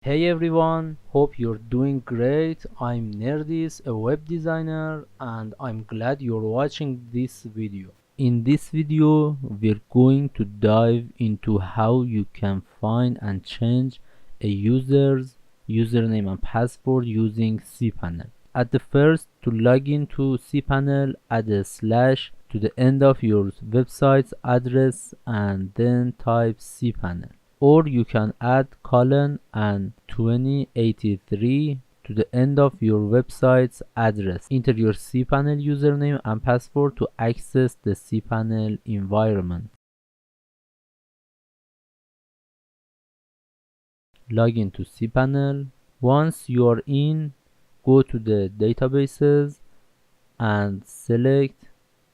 Hey everyone, hope you're doing great. I'm Nerdis, a web designer, and I'm glad you're watching this video. In this video, we're going to dive into how you can find and change a user's username and password using CPanel. At the first, to log into CPanel, add a slash to the end of your website's address and then type CPanel, or you can add colon and 2083 to the end of your website's address. Enter your cPanel username and password to access the cPanel environment. Log into cPanel. Once you are in, go to the databases and select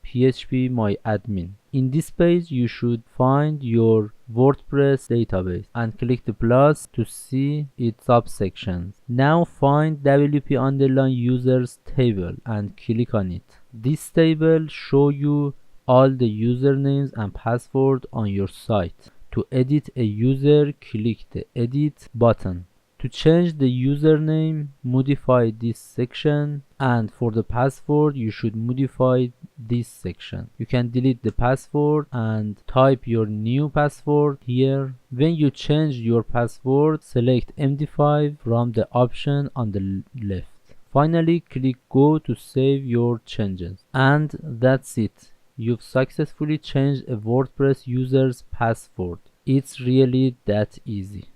phpMyAdmin. In this page, you should find your WordPress database and click the plus to see its subsections. Now find wp_users table and click on it. This table shows you all the usernames and password on your site. To edit a user, click the edit button. To change the username, modify this section, and for the password you should modify this section. You can delete the password and type your new password here. When you change your password, select MD5 from the option on the left. Finally, click go to save your changes. And that's it. You've successfully changed a WordPress user's password. It's really that easy.